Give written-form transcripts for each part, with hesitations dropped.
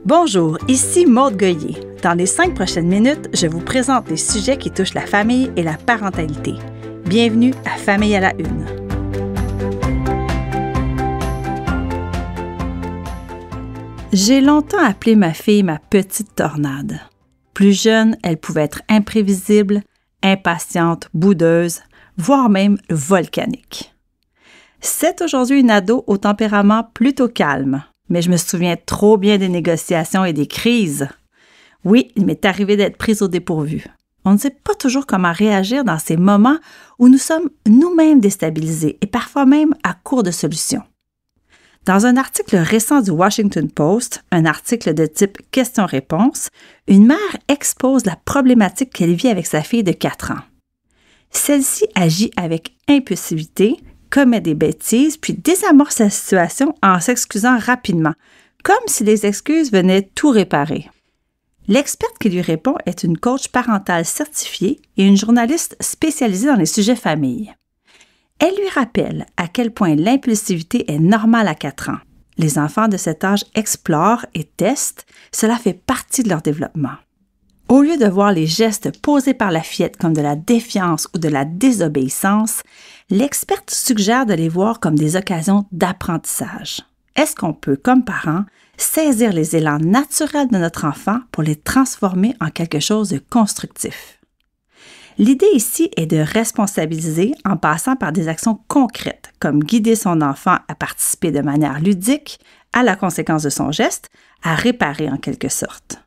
Bonjour, ici Maude Goyer. Dans les 5 prochaines minutes, je vous présente les sujets qui touchent la famille et la parentalité. Bienvenue à Famille à la Une. J'ai longtemps appelé ma fille ma petite tornade. Plus jeune, elle pouvait être imprévisible, impatiente, boudeuse, voire même volcanique. C'est aujourd'hui une ado au tempérament plutôt calme, mais je me souviens trop bien des négociations et des crises. Oui, il m'est arrivé d'être prise au dépourvu. On ne sait pas toujours comment réagir dans ces moments où nous sommes nous-mêmes déstabilisés et parfois même à court de solutions. Dans un article récent du Washington Post, un article de type question-réponse, une mère expose la problématique qu'elle vit avec sa fille de 4 ans. Celle-ci agit avec impulsivité, commet des bêtises, puis désamorce la situation en s'excusant rapidement, comme si les excuses venaient tout réparer. L'experte qui lui répond est une coach parentale certifiée et une journaliste spécialisée dans les sujets famille. Elle lui rappelle à quel point l'impulsivité est normale à 4 ans. Les enfants de cet âge explorent et testent, cela fait partie de leur développement. Au lieu de voir les gestes posés par la fillette comme de la défiance ou de la désobéissance, l'experte suggère de les voir comme des occasions d'apprentissage. Est-ce qu'on peut, comme parents, saisir les élans naturels de notre enfant pour les transformer en quelque chose de constructif? L'idée ici est de responsabiliser en passant par des actions concrètes, comme guider son enfant à participer de manière ludique à la conséquence de son geste, à réparer en quelque sorte.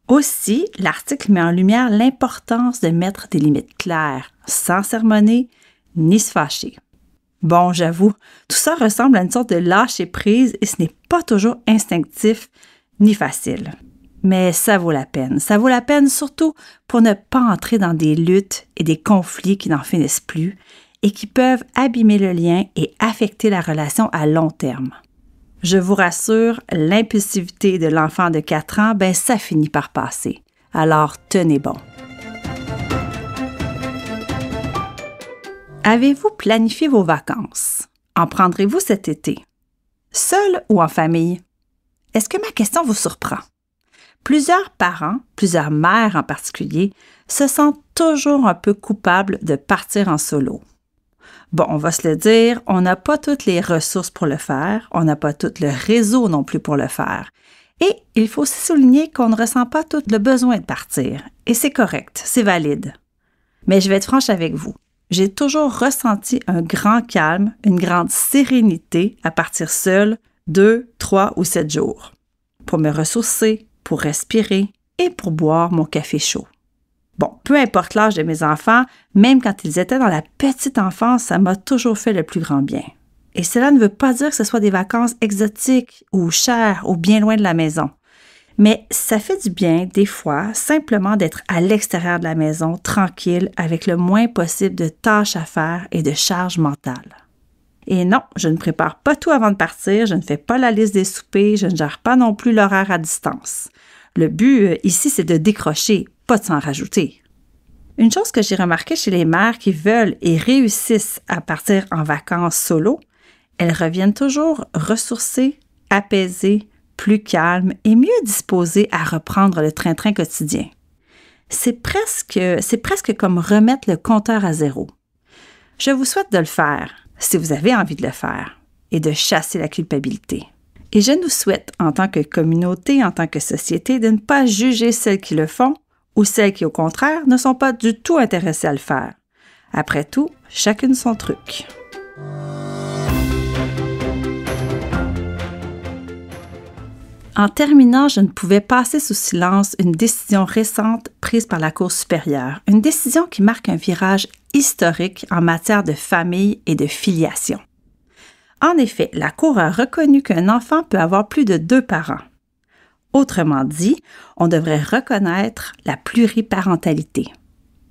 Aussi, l'article met en lumière l'importance de mettre des limites claires, sans sermonner ni se fâcher. Bon, j'avoue, tout ça ressemble à une sorte de lâcher-prise et ce n'est pas toujours instinctif ni facile. Mais ça vaut la peine. Ça vaut la peine surtout pour ne pas entrer dans des luttes et des conflits qui n'en finissent plus et qui peuvent abîmer le lien et affecter la relation à long terme. Je vous rassure, l'impulsivité de l'enfant de 4 ans, ça finit par passer. Alors, tenez bon. Avez-vous planifié vos vacances? En prendrez-vous cet été? Seul ou en famille? Est-ce que ma question vous surprend? Plusieurs parents, plusieurs mères en particulier, se sentent toujours un peu coupables de partir en solo. Bon, on va se le dire, on n'a pas toutes les ressources pour le faire, on n'a pas tout le réseau non plus pour le faire. Et il faut aussi souligner qu'on ne ressent pas tout le besoin de partir. Et c'est correct, c'est valide. Mais je vais être franche avec vous. J'ai toujours ressenti un grand calme, une grande sérénité à partir seule 2, 3 ou 7 jours. Pour me ressourcer, pour respirer et pour boire mon café chaud. Bon, peu importe l'âge de mes enfants, même quand ils étaient dans la petite enfance, ça m'a toujours fait le plus grand bien. Et cela ne veut pas dire que ce soit des vacances exotiques ou chères ou bien loin de la maison. Mais ça fait du bien, des fois, simplement d'être à l'extérieur de la maison, tranquille, avec le moins possible de tâches à faire et de charges mentales. Et non, je ne prépare pas tout avant de partir, je ne fais pas la liste des soupers, je ne gère pas non plus l'horaire à distance. Le but ici, c'est de décrocher, pas de s'en rajouter. Une chose que j'ai remarquée chez les mères qui veulent et réussissent à partir en vacances solo, elles reviennent toujours ressourcées, apaisées, plus calmes et mieux disposées à reprendre le train-train quotidien. C'est presque comme remettre le compteur à zéro. Je vous souhaite de le faire, si vous avez envie de le faire, et de chasser la culpabilité. Et je nous souhaite, en tant que communauté, en tant que société, de ne pas juger celles qui le font ou celles qui, au contraire, ne sont pas du tout intéressées à le faire. Après tout, chacune son truc. En terminant, je ne pouvais passer sous silence une décision récente prise par la Cour supérieure, une décision qui marque un virage historique en matière de famille et de filiation. En effet, la Cour a reconnu qu'un enfant peut avoir plus de 2 parents. Autrement dit, on devrait reconnaître la pluriparentalité.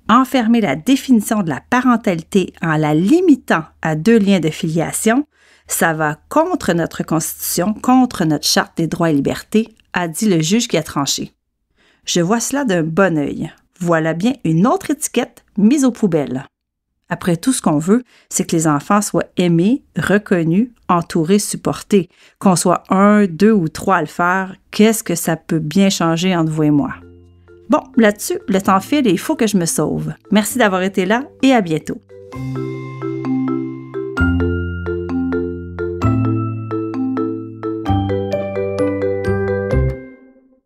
Enfermer la définition de la parentalité en la limitant à 2 liens de filiation, ça va contre notre Constitution, contre notre Charte des droits et libertés, a dit le juge qui a tranché. Je vois cela d'un bon œil. Voilà bien une autre étiquette mise aux poubelles. Après tout, ce qu'on veut, c'est que les enfants soient aimés, reconnus, entourés, supportés. Qu'on soit 1, 2 ou 3 à le faire, qu'est-ce que ça peut bien changer entre vous et moi? Bon, là-dessus, le temps file et il faut que je me sauve. Merci d'avoir été là et à bientôt.